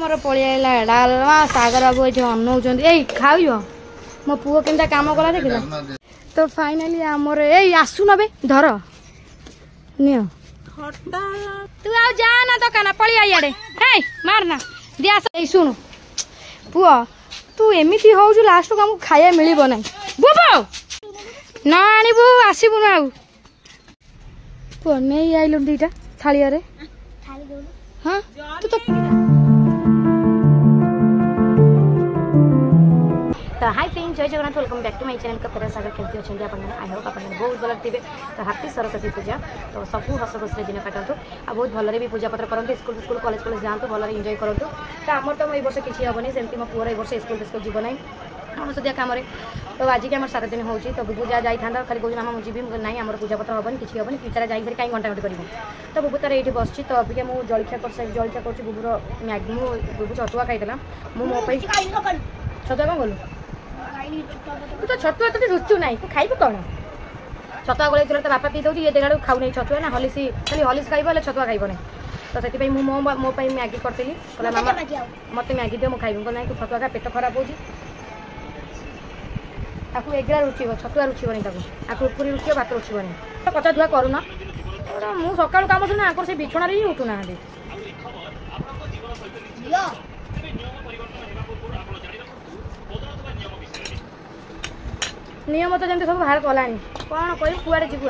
आमर पलिया डालमा सागर बाबू ये अनौन ए खाऊ मो पुओ केमता काम कला देख तो फाइनाली आमर ए आसु नबे धर नियो तू आ जा ना दुकान पलिया इे हे मारना दिया शुणु पुओ तू एमती हो लास्ट को आमको खाया मिल ना बुबो न आणबू आसबू ना पुओ नहीं आइलु दीटा थालिया रे हाँ तू तो हाई फ्रेंड्स जय Jagannath welcome back to my channel कपड़ा सागर केमती अच्छे आप आई होप आप बहुत भल थे तो हैप्पी सरस्वती पूजा तो सब हस खुशी दिन काटतु आ बहुत भलरे भी पूजा पत्र करते स्कूल स्कूल कॉलेज कॉलेज जातु भल एंजॉय करूँ तो आमर तो वर्ष किसी हेनी सेमती मो पुअर वर्ष स्कूल स्कूल जीव ना अणसुदिया कम तो आज की आम 7 दिन हो पूजा जाता खाली कौन मामा मुझे ना आम पूजा पत्र हेनी किसी हेनी पितारा जाकर कहीं घंटा घंटे कर तो बुबू तार ये बस तो अबिका मुझे जलखिया जलखिया कर बुबूर मैगी बुबू छतुआ खाई मो छतुआ कौन कलु तू तो छतुआ तो रुचु ना तू खाइबू कौन छतुआ गोल तो बापा पी दे ये देखा खाऊ नहीं छतुआ ना हलिसी खाली हलिस खाइब छतुआ खाइब ना तो से मो मैगी करी कहला मामा मत मैगी दियो मुझे खाइबू ना तू छतुआ खा पेट खराब हो एगरा रुचि छतुआ रुचि नहीं उपरी रुचि भात रुचि नहीं कचा धुआ करूना मुझे सकाल कम सुना आकर से बिछण ही उठुना नियम तो जमी सब बाहर कला कौन कह कुआड़े जीवु आ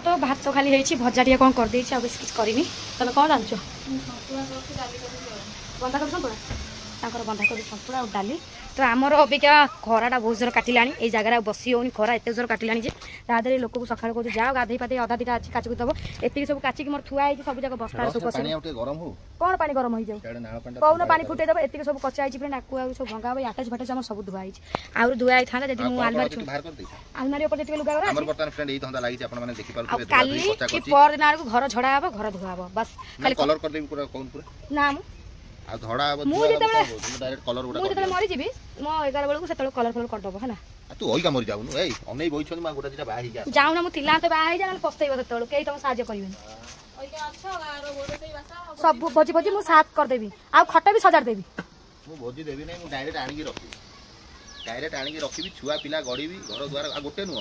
तो भात तो खाली है भजा टे कौन कर दे बेस किसी करनी तुम कौन जानच बंधाकोबी सतुड़ा बंधाकोबी सतुड़ा और डाली तो आमर अबिका खराटा बहुत जोर काटिला ये जगह बसी होनी खरा एत जोर काटिला जे लोक को सका कह जाओ गाधे पाते अधा दीटा अच्छी काचिक दब एति सब काचिक मोर थुआ सब जगह बस्ता कौन पानी गरम हो जाए कौन पानी फुटे दब एति सब कचा सब भंगा आटाच फाटाच आम सब धुआ आउर धुआ था जब आलमारी उपर लुगा काली कि परदिन आड़ घर झड़ा हे घर धुआ हे बस ना मुझे मरीजी मो 11 बेलू से कलर फलर करदब है तू ओइका मरि जाउनु ए अनै बोइछन मा गोटा दिटा बाही जा जाउ ना मु तिला त बाही जा पस्तेइबो ततळ केही तुम साहाय्य करिवेन ओइका अच्छा गारो बोडतै भाषा सब भोजी भोजी मु साथ कर देबी आ खटा भी सजाड़ देबी मु भोजी देबी नै मु डायरेक्ट आनी के रखी छुआ पिला गड़ीबी घर द्वार आ गोटे नुह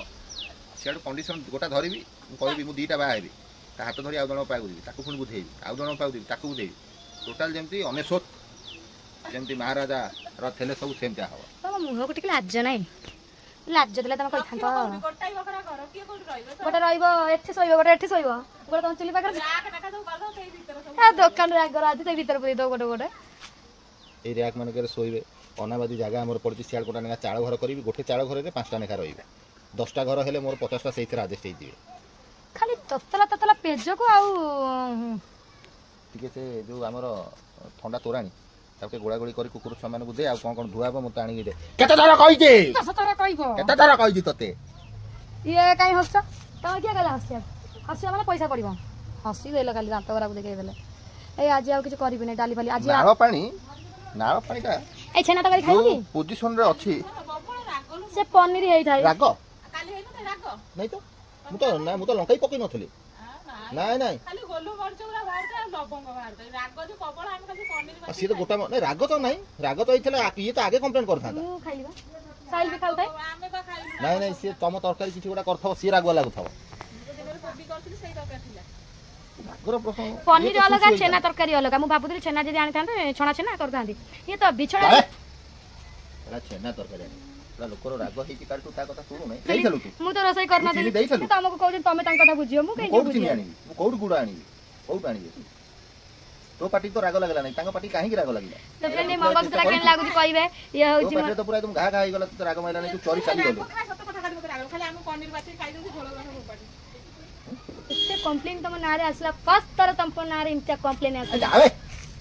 सेड कंडीशन गोटा धरिबी मु कहबी मु दीटा बाहेबी ता हाथ धरि आ जण पाइ गुदी ताकू पुन बुझेबी आ जण पाउ देबी ताकू बुझेबी टोटल जेमती अनेसोत जेमती महाराजा र थेले सब सेमता हो तम मुह को टिक लाज नै लाज देला तम कहि थांत गोटाई बकरा घर के कोड रहइबो गोटा रहइबो एठी सोइबो गोटा एठी सोइबो गोटा तम चुली पाकर राख नाका सब कर दो तेई भीतर सब ए दुकान राख कर आदि ते भीतर पुई दो गोटे गोटे ए रैक मन के सोइबे अनाबादी जगह हमर पड़ती सियाल कोटा नेका चाळ घर करबी गोटे चाळ घर रे 5टा नेका रहइबे 10टा घर हेले मोर 50टा सेइथि राजेश हेइ दिबे खाली ततला पेज को आउ ठीक से जो हमर ठंडा तोराणी ताके गोळा गोळी करी कुकुर समान को दे आ कोन कोन धुआबो मत आनी दे केते तारा कहि दे केते तारा कहि दी तते ये काई हस त क्या गला हसिया माने पैसा पड़िबो हसी देला खाली दांत बरा को देखे देले ए आज आ किछ करबी नै डाली फाली आज नाळ पानी का ए छेना तकारी खाइबी पोजीशन रे अछि से पनीर हेइ थाई राग काली हेइ न राग नै तो मु तो लंकाई पकई नथली नहीं नहीं खाली गोलू मरच पूरा बाहर दे लबंग बाहर दे राग जो कबळ हम खाली पनीर सी तो गोटा नहीं राग तो नहीं राग तो इथले ये तो आगे कंप्लेंट करथा मु खाइबा साइल भी खालताई हमें बा खाइबा नहीं नहीं सी तम तरकारी किछि गोटा करथो सी राग लागथो कोबी करथि सही तरकारी थिला रागर प्रसंग पनीर अलग छेना तरकारी अलग मु भाबुदली छेना जे आनी थांते छणा छेना करथांती ये तो बिछड़ा एला छेना तरकारी लोकर राग हेइ कि काटू ता कथा सुनु नै देइथलु तू मु तो रसोई करना देली तमको कहू तमे तां कथा बुझियो मु कहीं बुझियो आनी मु कोड गुडा आनी कोड आनी तो पार्टी तो राग लागला नै तांगा पार्टी काहे कि राग लागिला तो फ्रेंड मंगल तरा केन लागु कहबे ये होची तो तो पूरा तुम घा घा गला तो राग माइला नै तू चोरी चाली गलो सत कथा राग खाली हम पनीर बाती खाइ दउ झोल गला पार्टी इते कंप्लेन तम नारे आसला फर्स्ट तर तम पर नारे इनते कंप्लेन आसला आवे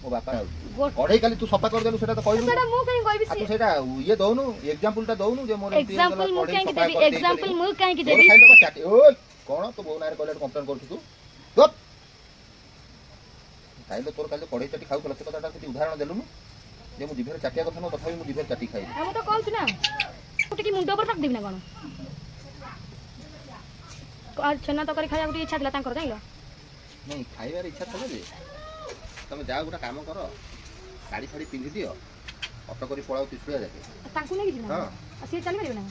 ओ बापा पढ़ाई खाली तू सफा कर देलु सेटा तो कहलु सेटा मु कहीं कहबी तू सेटा ये दउनु एग्जांपल ता दउनु जे मोर एग्जांपल मु कहीं देबी एग्जांपल मु कहीं देबी ओय कोन तो बोनारे कॉलेज कंप्लेन करथु तू तो खाइले तोर काले पढ़ाई चाटी खाउ से कथाटा किति उदाहरण देलुनु जे मु जिभेर चाटिया कथा न तथापि मु जिभेर चाटी खाइ हम तो कहू ना टिकी मुंडो पर रख देबी ना कोन छेना तरकारी खाया गोटे इच्छा था जाइल नहीं खाइबार इच्छा था जे तुम जाओ गोटे काम कर शाड़ी फाड़ी पिंधि दियो ऑटो करी पळाओ तिसुया जाके ताकू नहीं कि हां सी चली परिबे ना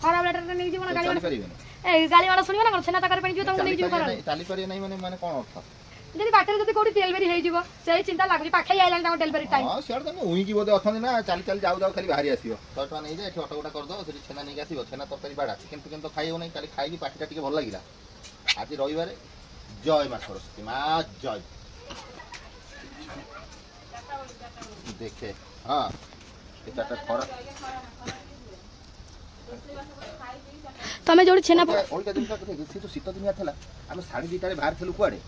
खराब लेटर नहीं जीवन गाड़ी चली परिबे ए गाड़ी वाला सुनियो ना छेना तरकारी पनि जो तुम नहीं जीव कर चली परिबे नहीं माने कोन अर्थ जदि बाटर जदि कोडी डेलिवरी हे जीवो सेही चिंता लागली पाखै आइलान ता डेलिवरी टाइम हां सेड तुम उही की बोदे अथन ना चली चली जाऊ जाऊ खाली बाहरी आसीयो 100 टका नहीं जाए एठी ऑटो गोटा कर दो सेठी छेना नहीं आसीयो छेना तरकारी बाडा किंतु खाइ हो नहीं खाली खाइ की पाटीटा टिके भल लागिला आज रविवार जय मां सरस्वती मां जय देखे हाँ एटा खरा तमे जोडी छेना ओलका दिन का से तो शीत दिन थला हम 2:30 रे बाहर थलु कुआडे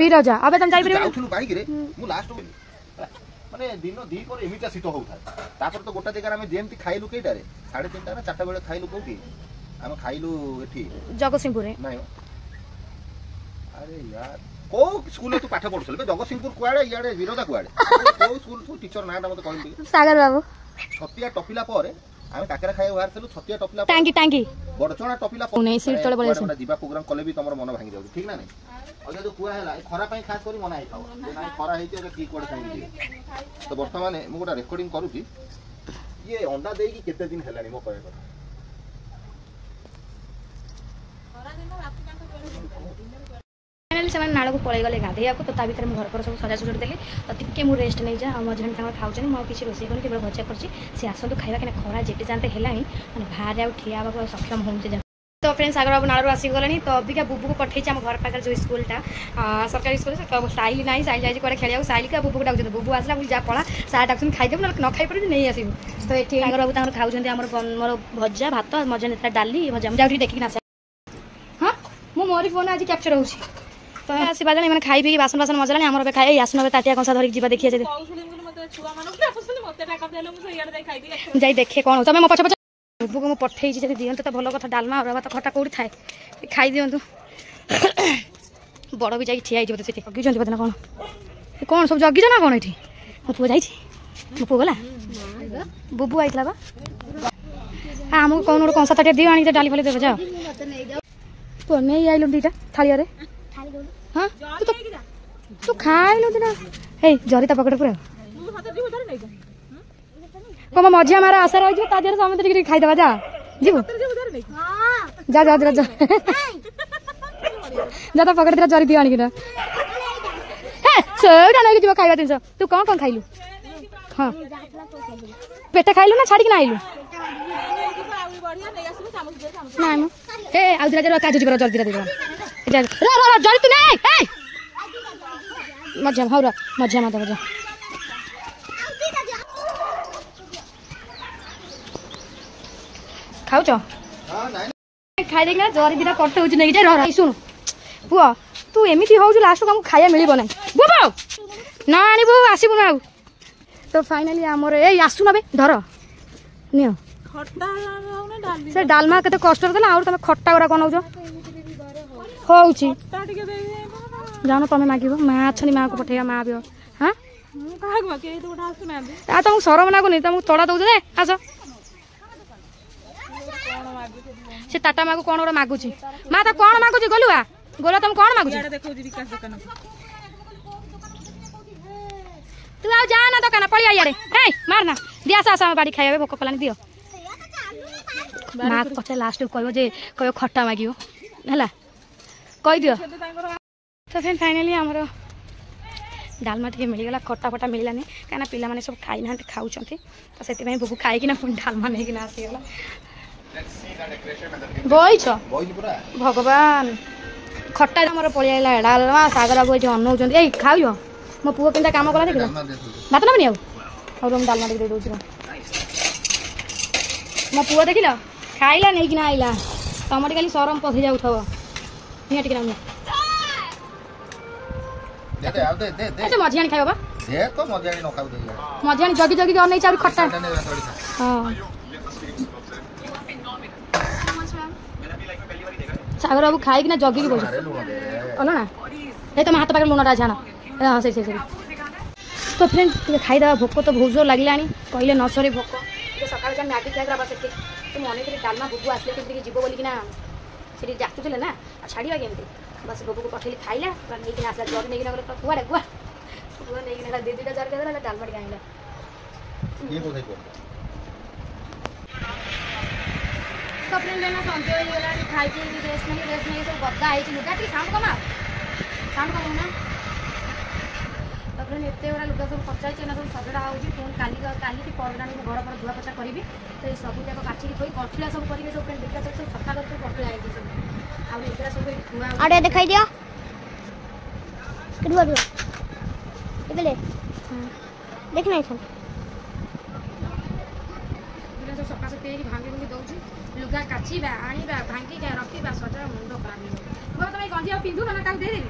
बिरजा अबे तम जाई परिबे जाउथलु बाइक रे मु लास्ट माने दिन दी पर एमिता शीत होउथा तापर तो गोटा जगह हम जेमती खाइलु केटा रे 3:30 ना 4टा बेले खाइलु कोठी हम खाइलु एठी जगतसिंहपुर रे नाही अरे यार को स्कूल तू पाठ पढुछल बे जगतसिंहपुर कुआडे याडे विरोधा कुआडे को स्कूल तू टीचर नाटा मते कहली सागर बाबू छतिया टपिला पर हम काकरा खाइ बाहर थलु छतिया टपिला टांगी बडचणा टपिला पर नहीं सीट तळे बळे जीवा प्रोग्राम कले भी तमर मन भांगी जाउ ठीक ना नहीं अजा जो कुआ हला खरा पई खास करी मना आइथाव ना खरा हेति ओके की कोड खाइ दिए तो वर्तमान मु गोटा रेकॉर्डिंग करूची ये अंडा देई की केते दिन हेलानी मो कहै କଥା फाइनली से नाड़ को पलि गले गाधे तो ता भर घर पर सब सजा सुजाड़ी देली तो टिके मु रेस्ट नहीं जा मझे खाऊँ मुझे किसी रोसे कर केवल भजा कर सी आसतु खावा कि खरा जेटे जाते है मैंने बाहर आउ ठिया सक्षम होते तो फ्रेंड्स सागर बाबू नाड़ू आसीगले तो अबिका बुबू को पठे आम घर पाखे जो स्कूलटा सरकारी स्कूल तो साइल ना साइल जाए कड़े खेल साइल का बुबू को डाक बुबू आसला जा पड़ा सार डाक खाईदेव ना न खाई पारे नहीं आसबू तो ये सागर बाबू खाऊँ मोर भजा भात मजा डाली भजा मुझे देखिक ना हाँ मु मोरी फोन आज कैप्चर हो तो आसवा जाने मैंने खाई पी बासन बासन मजा आम खाई आसन ताटिया कंसा धरिक जा देखिए जाई देखे कौन तुम मो पछ बुबू को पठे दिंतु तो भल कथा डालमा और भात खटा कौटी थाए खाई दिंतु बड़ भी जाए ठिया जगी बोधे ना कौन कौन सब जगिज ना कौन ये मो पु जा मो पु गला बुबू आई बा आमको कौन गोटे कंसा ताटिया दियो आनी डाली फाली देव जाओ तो नहीं आइलु दीटा थालिया हाँ तू खाइलु ना हे जरी ता पकड़ पूरा कम मझिया मारा आशा रही ता देर समझ खाईदे जा जीव जा जा जा जा पकड़ दिया जरी दियो आनिक सेटा नहीं जीव खाଇବା जिन तू कौन कौन खाइलु हाँ पेटे खाइलु ना छाड़ी ना आइलु ना ए आउ दिरा काजू जीव जल्दी दिरा जल्दी तू नहीं मझिया हौ मझिया मत बजा खाऊच खाई देखना जरी दिटा कट हो नहीं शुण पुआ तू एमती हो लास्ट को खाया मिल ना बुबू ना आणबू आसबू ना तो फाइनाली आमर ए आसु ना धर नियो से डालमा केते कष्ट देला आ तुम खट्टा गुरा कौन हो जान तुम मागिब माँ अच्छी माँ को पठेगा माँ भी हाँ तुमको सरम लगुनि तुमको तड़ा दौच दे आस से टाटा माँ को कौन गोटे मागुची माँ तो कौन मागुची गलुआ गोला तुम कौन मागुची तू आ जा ना दुकान पड़िया यारे हे मारना दिया आस बाड़ी खाइबे भोक कलानी दियो माँ को पचा लास्ट कहबो जे कहबो खट्टा मागियो हला कहि दियो तो फिर फाइनली आमर डालमा टे मिलगला खट्टा फटा मिलानी कहीं पिला माने सब खाई ना खाऊँ तो से बुबू खाई डालमा नहीं आसीगला बईच भगवान खट्टा आमर पलिया डालमा सागर बाबू ये अनौच ए खाऊ मो पुओ के काम कला देख भात नबनी आउ डालमा टे दे मो पुओ देख खाइला नहीं आइला तुम खाली सरम पथि जाऊ निटिक अच्छा मझियाणी खाइबा दे तो मझियाणी न खाउ दे मझियाणी जगी जगी अनै चाउ खट्टा हां सागर बाबू खाई कि ना जगी की बोल ओला ना ए तुम हाथ पाके लुणा छाण हां सही सही तो फ्रेंड खाई दबा भोक तो बहुत जोर लागलानी कहले न सरी भोक सकाळ जा मैगी खाइरा बस के तुम अनेक डालमा बुबू आसले के जीव बोली कि ना ସେଠି ଯାଚୁଥିଲେ ନା ଛାଡ଼ିବା କେମିତି ବସ୍ ଗୋବକୁ ପଠେଇଲି ଖାଇଲା ନେଇକିନା ଆସିଲା ଜରି ନେଇକିନା ଗଲେ କୁଆଡ଼େ କୁଆ କୁଆ ନେଇକିନା 2-2ଟା ଜରି ଦେଲା ଡାଲମାଟି ଆଣିଲା କପଡ଼େ ନା ସଞ୍ଜ ହେଇଗଲାଣି ଖାଇକି ରେଷ୍ଟ ନେଇ ସବୁ ଗଦା ହେଇଛି ଲୁଗା ଟିକେ ସାଉଣ୍ଡ କମା ନା ତାପରେ ଏତେ ଗୁଡ଼ା ଲୁଗା ସବୁ ଖର୍ଚ୍ଚ ହେଇଛି ନା ସବୁ ସଜଡ଼ା ହେଉଛି ପୁଣି କାଲିକି ପରଦିନ ମୁଁ ଘର ଧୁଆ ପୋଛା କରିବି ତ ଏଇ ସବୁ ଯାକ କାଚିକି ଥୋଇ କଠୁଲା ସବୁ କରିକି ସବୁ ଦେଖିଲା ସବୁ ସଫା କରି ସବୁ କଠୁଲା ହେଇଛି ସବୁ ଆଉ ଏଗୁଡ଼ା ସବୁ ଧୁଆ ଆଡ଼େ ଦେଖାଇ ଦିଅ ରୁହ ଏବେ ଦେଖି ନାହିଁ ସବୁ ସଫାସଫି ହେଇକି ଭାଙ୍ଗି ଦେଉଛି ଲୁଗା କାଚିବା ଆଣିବା ଭାଙ୍ଗିବା ରଖିବା ସଜଡ଼ା ମୁଣ୍ଡ ଖରାପ ହେଇଯିବ ତମେ ଗଞ୍ଜି ଆଉ ପିନ୍ଧୁ ନା କାହାକୁ ଦେଇଦେବି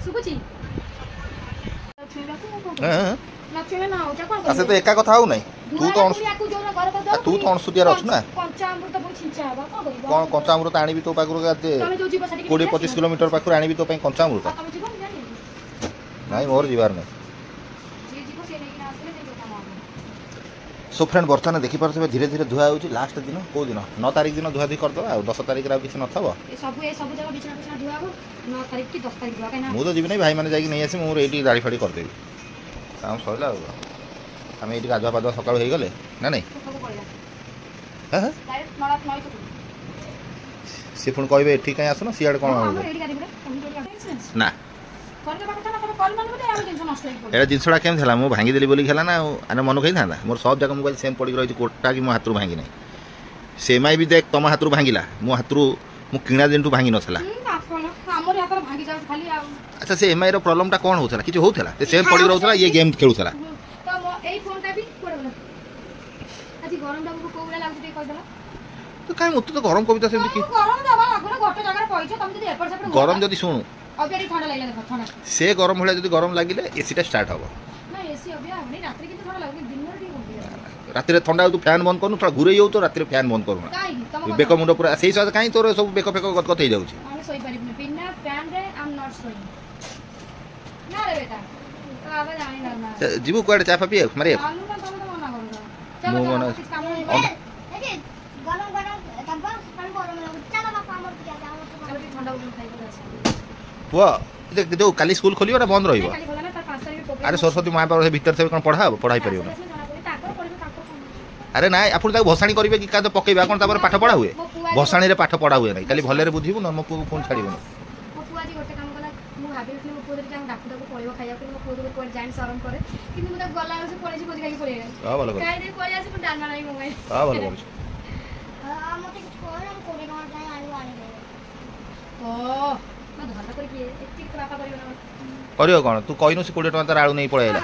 ଶୁଭୁଛି ସେ ତ ଏକା କଥା ହଉ ନାହିଁ ତୁ ତ ଅଣସୁତିଆରେ ଅଛୁ ନା କ'ଣ କଞ୍ଚା ଅମୃତ ଆଣିବି ତୋ ପାଖରୁ 20-25 କିଲୋମିଟର ପାଖରୁ ଆଣିବି ତୋ ପାଇଁ କଞ୍ଚା ଅମୃତ ନାଇଁ ମୋର ଯିବାର ନାହିଁ सो फ्रेंड बर्तमान देखिपे धीरे धीरे धुआ हो लास्ट दिन कौ दिन 9 तारिख दिन धुआ धुई करदे आ 10 तारिख किसी न मुझे जीवन नहीं भाई मैंने जाकि नहीं आसी मुझे ये दाड़ी फाड़ी करदेवी काम सरला आम ये गाधुआ पाधुआ सका हो गले ना नहीं सी पुणी कहे ये कहीं आसना सीआड़े कौन ना जिनसा केम मुझे भांगीदेली बोली खेला ना आने मन कही था मोर सब जगह मोबाइल सेम पड़ी रही कोटा कि मो हाथ भांगी ना से एम आई भी देख तुम हाथ भांगिला मो हाथ मु किणा दिन भांगी नाला अच्छा से एम आई प्रॉब्लम टा कौन होता कि होता सेम पड़ी रोला ये गेम खेलुला तो कहीं मत तो गरम कविता से गरम जदि शुणु से गरम भाई जो गरम लगे एसीटा स्टार्ट हम रात ठंडा तू फैन बंद करूँ थोड़ा घूरे जाऊ तो रात फैन बंद करूँ बेक मुंड पूरा से हिसाब से कहीं तोर सब बेक फेक गदगद हो जाऊँ जीवु कड़े चा फा पी मारे पुआ देख जो काली स्कूल खोलियो ना बंद रहिबो अरे सरस्वती माँ पावर भीतर से कौन पढ़ा पढ़ाई पार ना अरे ना आप भसाणी करेंगे कि क्या पकेबा कौन पाठ पढ़ा हुए भसाणी पाठ पढ़ा हुए ना खाली भले बुझीबू ना मो पुआ कौन छाड़ कर कौन तू कहनु से 20 टका तार आलू नहीं पड़ेगा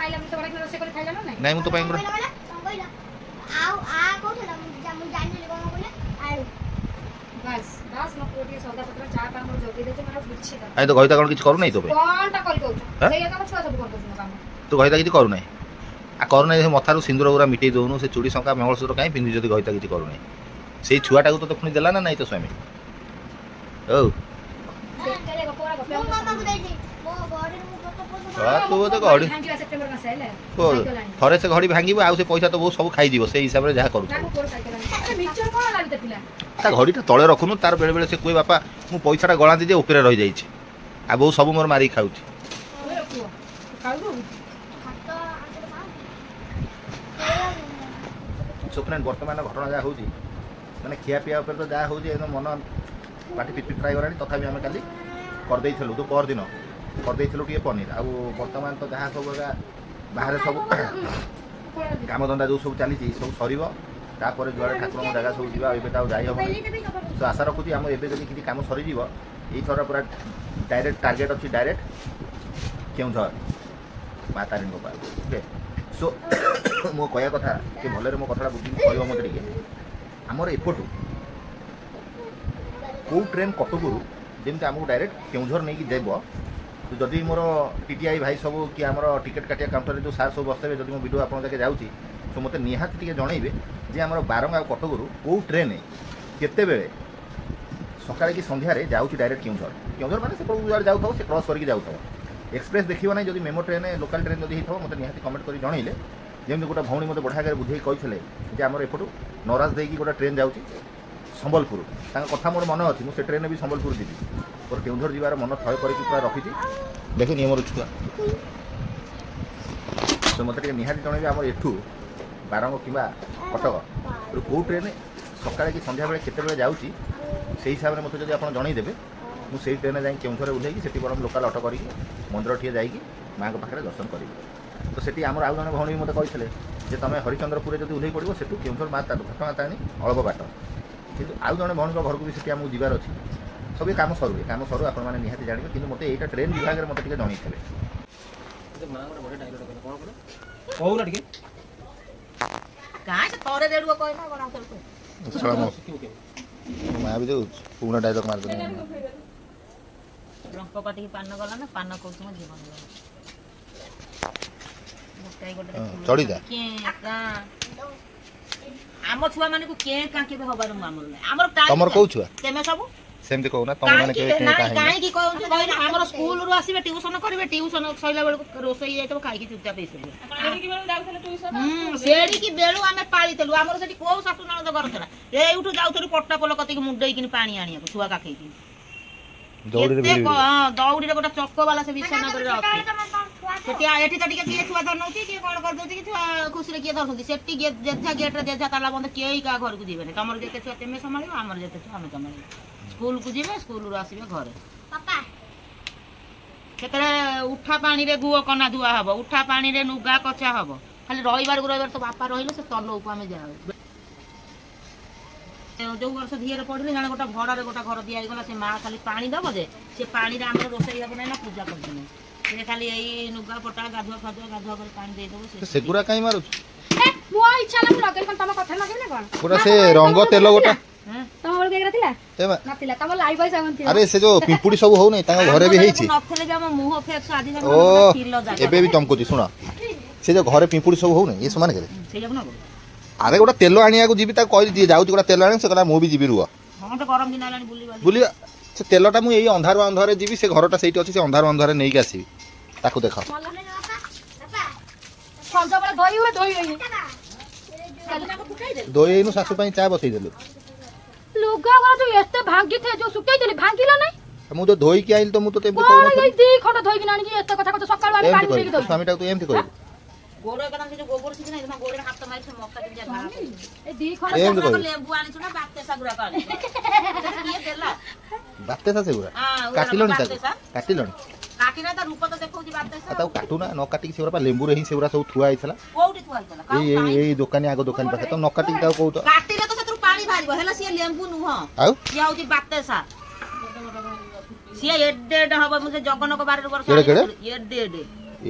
नहीं मुझे तो आई तो गईता कौन किसी करू नहीं तो तू गईता किसी करू नहीं आ करू नहीं मथारू सिंदूर गुरा मिटे दौनु से चूड़ी शंका मंगलसूत्र कहीं पिंधि जब गईता किसी करू नहीं से छुआटा को तो पुणी देला ना नहीं तो स्वामी ओ तू तो घड़ी थरे से घड़ी भांगी आउ से पैसा तो बहुत सब खाई से हिसाब से जहाँ करू घड़ी तले रखुनु तार बेले बेले से कहे बापा मु पैसा गला दीजिए ऊपर रही जाइए आ बहुत सब मोर मारिक खाऊ सो फ्रेंड बर्तमान घटना जहाँ हो मैंने खिया पिया तो जहाँ हो मन पाटी पिट ट्राई गलानी तथापि आम काली करदे तो पर दिन करदे टे पनीर आ बर्तमान तो जहाँ सब बाहर सब कामधंदा जो सब चली सब सर तापर जुआड़े ठाकुर जगह सब जा जाई हम तो आशा रखुची आम एवं जब किसी कम सरीज ये थर पूरा डायरेक्ट टार्गेट अच्छी डायरेक्ट केउझर माँ तारी ओके सो मो कह कथा कि भलरे मो कथा बुझी कह मत आमर एपटू कौ ट्रेन कटकरू जमी आमको डायरेक्ट केउझर नहीं देव तो जदि मोर टीटीआई भाई सब कि आमर टिकेट काटिया काउंटर जो सार सब बसते जब मो वीडियो आप जाऊँगी तो मत निहाती टे जनइबे जे आमर बारंगा कटकरू कौ ट्रेन केते बेले सकाळे कि संध्यारे जाऊँगी डायरेक्ट केउझर केउझर माने से जुआड़े जाऊ से क्रॉस करके जाऊ एक्सप्रेस देखियो ना जदि मेमो ट्रेन लोकल ट्रेन जदि होता मत निहाती कमेंट कर जनइले जमी गोटे भौणी मत बढ़िया बुझे कहते जे आमर एपटू नराज देकी गोटे ट्रेन जाऊँगी ସମ୍ବଲପୁର ତାଙ୍କ କଥା ମୋର ମନେ ଅଛି ମୁଁ ସେ ଟ୍ରେନରେ ବି ସମ୍ବଲପୁର ଯିବି ମୋର କେଉଁଝର ଯିବାର ମନ ଥୟ କରିକି ପୁରା ରଖିଛି ଦେଖୁନି ମୋର ଛୁଆ ତ ମୋତେ ଟିକେ ନିହାତି ଜଣେଇବେ ଆମର ଏଠୁ ବାରଙ୍ଗ କିମ୍ବା କଟକ କେଉଁ ଟ୍ରେନ୍ ସକାଳେ କି ସନ୍ଧ୍ୟାବେଳେ କେତେବେଳେ ଯାଉଛି ସେଇ ହିସାବରେ ମୋତେ ଯଦି ଆପଣ ଜଣେଇଦେବେ ମୁଁ ସେଇ ଟ୍ରେନରେ ଯାଇକି କେଉଁଝରରେ ଓହ୍ଲେଇକି ସେଠି ବରଂ ଲୋକାଲ୍ ଅଟୋ କରିକି ମନ୍ଦିର ଠିଏ ଯାଇକି ମାଆଙ୍କ ପାଖରେ ଦର୍ଶନ କରିବି ତ ସେଠି ଆମର ଆଉ ଜଣେ ଭଉଣୀ ମୋତେ କହିଥିଲେ ଯେ ତୁମେ ହରିଚନ୍ଦ୍ରପୁରରେ ଯଦି ଓହ୍ଲେଇ ପଡ଼ିବ ସେଠୁ କେଉଁଝର ଘଟଗାଁ ତାରିଣୀ ଅଳ୍ପ ବାଟ କିନ୍ତୁ ଆଉ ଜଣେ ଭଉଣୀଙ୍କ ଘରକୁ ବି ସେଠି ଆମକୁ ଯିବାର ଅଛି ସବୁ କାମ ସରୁ ଆପଣମାନେ ନିହାତି ଜାଣିବେ କିନ୍ତୁ ମୋତେ ଏଇଟା ଟ୍ରେନ୍ ବିଭାଗରେ ମୋତେ ଟିକେ ଜଣେଇଥିଲେ ମାଆ ବି ଯେଉଁ ପୁରୁଣା ଡାଇଲଗ ମାରିଦେଲେ ଚଢିଦା ଆମ ଛୁଆ ମାନଙ୍କୁ କିଏ କାହିଁକି ହବାର ଆମର ତମର କୋଉ ଛୁଆ ତେମେ ସବୁ ସେମିତି କହୁନା ତମ ମାନେ କାହିଁକି କହୁଛୁ କହିଲେ ଆମର ସ୍କୁଲରୁ ଆସିବେ ଟ୍ୟୁସନ କରିବେ ଟ୍ୟୁସନ ସରିଲା ବେଳକୁ ରୋଷେଇ ଯାଇଥିବ ଖାଇକି ଚୁପଚାପ ହେଇଯିବେ ସେଠିକି ବେଳୁ ଆମେ ପାଳିଥିଲୁ ଆମର ସେଠି କୋଉ ଶାଶୁ ନଣନ୍ଦ ଘର ଥିଲା ଏଇଠୁ ଯାଉଥିଲୁ ପଟ୍ଟା ପୋଲ କତିକି ମୁଣ୍ଡେଇକିନି ପାଣି ଆଣିବାକୁ ଛୁଆ କାଖେଇକି ଦଉଡ଼ିରେ ଗୋଟେ ଚକ ବାଲା ସେ ବିଶ୍ୱନଗରରେ ଅଛି ସେଠି ଏଠି ତ ଟିକେ କିଏ ଛୁଆ ଧରିନଉଛି କିଏ କଣ କରିଦଉଛି କି ଛୁଆ ଖୁସିରେ କିଏ ଧରୁଛନ୍ତି ସେଠି ଯେଝା ଗେଟ୍ରେ ଯେଝା ତାଲା ବନ୍ଦ କେହି କାହା ଘରକୁ ଯିବେନି ତମର ଯେତେ ଛୁଆ ତେମେ ସମ୍ଭାଳିବ ଆମର ଯେତେ ଛୁଆ ଆମେ ସମ୍ଭାଳିବ ସ୍କୁଲକୁ ଯିବେ ସ୍କୁଲରୁ ଆସିବେ ଘରେ ସେଥିରେ ଉଠା ପାଣିରେ ଗୁଅ କନା ଧୁଆ ହବ ଉଠା ପାଣିରେ ଲୁଗା କଚା ହବ ଖାଲି ରବିବାରକୁ ରବିବାର ତ ବାପା ରହିଲେ ସେ ତଲକୁ ଆମେ ଯାଉ ଯୋଉ ବର୍ଷ ଧିଏରେ ପଢିଲେ ଜଣେ ଗୋଟେ ଭଡାରେ ଗୋଟେ ଘର ଦିଆହେଇଗଲା ସେ ମା ଖାଲି ପାଣି ଦବ ଯେ ସେ ପାଣିରେ ଆମର ରୋଷେଇ ହବ ନାହିଁ ନା ପୂଜା କରିଦେବେ ସେ ଖାଲି ଏଇ ଲୁଗା ପଟା ଗାଧୁଆ କରି ପାଣି ଦେଇଦବ ସେଗୁରା କାଇଁ ମାରୁଛୁ ମୋ ଇଚ୍ଛା ହେଲା ମୁଁ ଲଗେଇ କଣ ତମ କଥା ଲଗେଇବି ନା କଣ ପୁରା ସେ ରଙ୍ଗ ତେଲ ଗୋଟା ତମ ବେଳକୁ ଏଗୁରା ଥିଲା ନଥିଲା ତମ ଲାଇଭ ବୟ ସାବୁନ ଥିଲା ଆରେ ସେ ଯୋଉ ପିମ୍ପୁଡି ସବୁ ହଉ ନାହିଁ ତାଙ୍କ ଘରେ ବି ହେଇଛି ନଥିଲେ ବି ଆମ ମୁହଁ ଫେକ୍ସ ଆଜି ଓ ଏବେ ବି ଚମକୁଛି ଶୁଣ ସେ ଯୋଉ ଘରେ ପିମ୍ପୁଡି ସବୁ ହଉ ନାହିଁ ଏ ସମାନ କେତେ ସେଇଯାକୁ ନା ଆରେ ଗୋଟେ ତେଲ ଆଣିବାକୁ ଯିବି ତାକୁ କହିଲି ଯିଏ ଯାଉଛି ଗୋଟେ ତେଲ ଆଣି ସେ କହିଲା ମୁଁ ବି ଯିବି ରୁହ ଗରମ ଦିନ ହେଲାଣି ବୁଲିବା ସେ ତେଲଟା ମୁଁ ଏଇ ଅନ୍ଧାରରେ ଯିବି ସେ ଘରଟା ସେଇଠି ଅଛି ସେ ଅନ୍ଧାରରେ ନେଇକି ଆସିବି ତାକୁ ଦେଖ ଦଇ ଏଇନୁ ଶାଶୁ ପାଇଁ ଚା ବସେଇଦେଲୁ ଲୁଗା ଗୁରା ଏତେ ଭାଙ୍ଗିଥାଏ ଯୋଉ ଶୁଖେଇଦେଲି ଭାଙ୍ଗିଲା ନାହିଁ ମୁଁ ତ ଧୋଇକି ଆଇଲି ତ ମୁଁ ତ ଏମିତି କହୁନଥିଲି ଦି ଖଣ୍ଡ ଧୋଇକି ଆଣିକି ଏତେ କଥା କହୁଛ ସକାଳୁ ଆଣି ପାଣି ଦେଇକି ଦଉ ସ୍ୱାମୀଟାକୁ ତୁ ଏମିତି କହିବୁ ଗୋଡ ଏକଦମ ସେ ଗୋବର ଥିବ ନା ଗୋଡରେ ହାତ ମାରି ସେ ମକା ଦିଆ ଘା ଏ ଦି ଖଣ୍ଡ ଲେମ୍ବୁ ଆଣିଛୁ ନା ବାତେ ସାଗୁରା କାଢି କିଏ ଦେଲା ବାତେ ସା ସେଗୁରା କାଟିଲଣି ତାକୁ କାଟିଲଣି କାଟିନା ତା ରୂପ ତ ଦେଖଉଛି ବାତେ ସା ତାକୁ କାଟୁ ନା ନ କାଟିକି ସେଗୁରା ଲେମ୍ବୁରେ ହିଁ ସେଗୁରା ସବୁ ଥୁଆ ହେଇଥିଲା କୋଉଠି ଥୁଆ ହେଇଥିଲା ଏଇ ଦୋକାନୀ ଆଗ ଦୋକାନୀ ପାଖେ ତ ନ କାଟିକି ତାକୁ କହୁଛ କାଟିଲେ ତ ସେଥିରୁ ପାଣି ବାହାରିବ ହେଲା ସିଏ ଲେମ୍ବୁ ନୁହଁ ଆଉ ସିଏ ହଉଛି ବାତେ ସା ସିଏ ଏଡେ ହବ ମୁଁ ସେ ଜଗନ୍ନାଥ ବାରରେ ବର୍ଷ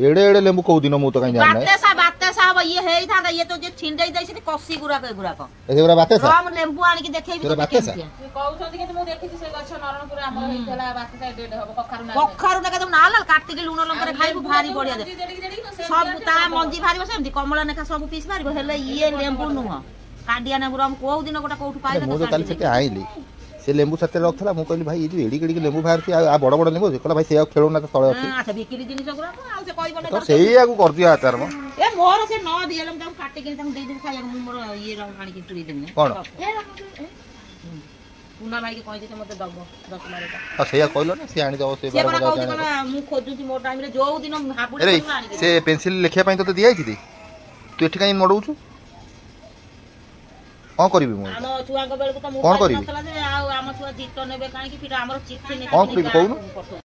ଏଡେ ଲେମ୍ବୁ କୋଉ ଦିନ ମୁଁ ତ କାଇଁ ଜାଣିନାଇ ବାତେ ସା ହବ ଇଏ ହେଇଥାନ୍ତା ଇଏ ତ ଯେ ଛିଣ୍ଡେଇ ଦେଇଛି କଷି ଗୁରାକ ଏଗୁରାକ ଏଗୁରା ବାତେ ସା ମୁଁ ଲେମ୍ବୁ ଆଣିକି ଦେଖେଇବି ଏଗୁରା ବାତେ ସା କହୁଛନ୍ତି କିନ୍ତୁ ମୁଁ ଦେଖିଛି ସେ ଗଛ ନରଣପୁରରେ ଆମର ହେଇଥିଲା ବାତେ ସା ଏଡେ ହବ କଖାରୁ ନା କେତେ ନାଲ କାଟିକି ଲୁଣ ଲଙ୍କାରେ ଖାଇବୁ ଭାରି ବଢିଆ ଦେ ସବୁ ତା ମଞ୍ଜି ବାହାରିବ ସେମିତି କମଳା ନେଖା ସବୁ ପିସ୍ ବାହାରିବ ହେଲେ ଇଏ ଲେମ୍ବୁ ନୁହଁ କାଣ୍ଡିଆ ଲେମ୍ବୁ ଆମେ କୋଉ ଦିନ ଗୋଟେ କୋଉଠୁ ପାଇଲେ ମୁଁ ତ କାଲି ସେଠି ଆଇଲି ସେ ଲେମ୍ବୁ ସାଥିରେ ରଖିଥିଲା ମୁଁ କହିଲି ଭାଇ ଏ ଯୋଉ ଏଡିକି ଲେମ୍ବୁ ବାହାରୁଛି ଆଉ ବଡ ଲେମ୍ବୁ କହିଲା ଭାଇ ସେଇଆକୁ ଖେଳୁନା ତ ତଳେ ଅଛି ବିକ୍ରି ଜିନିଷ ଗୁଡାକ ଆଉ ସେ କହିବ ତ ସେଇଆକୁ କରିଦିଅ ଆଚାର ମ ଏ ମୋର ସେ ନ ଦିଏଲେ ମୁଁ ତାକୁ କାଟିକି ତାକୁ ଦେଇଦେବି ଖାଇବାକୁ ମୁଁ ମୋର ଇଏ ଆଣିକି ପୁରେଇ ଦେବି କଣ ପୁନା ଭାଇକି କହିଛି ମତେ ଦବ 10 ମାରଟା ଆଉ ସେଇଆ କହିଲ ନା ସେ ଆଣି ଦବ ସେ ମୁଁ ଖୋଜୁଛି ମୋ ଟାଇମରେ ଯୋଉ ଦିନ ହାବୁଡି ସେ ପେନସିଲ ଲେଖିବା ପାଇଁ ତତେ ଦିଆଯାଇଛି ତୁ ଏଠି କାଇଁ ମଡଉଛୁ କଣ କରିବି ମୁଁ ଆମ ଛୁଆଙ୍କ ବେଳକୁ ତ କଣ କରିବି ଆଉ ଆମ ଛୁଆ ଚିଟ ନେବେ କାହିଁକି ଆମର ଚିଠି କଣ କରିବି କହୁନୁ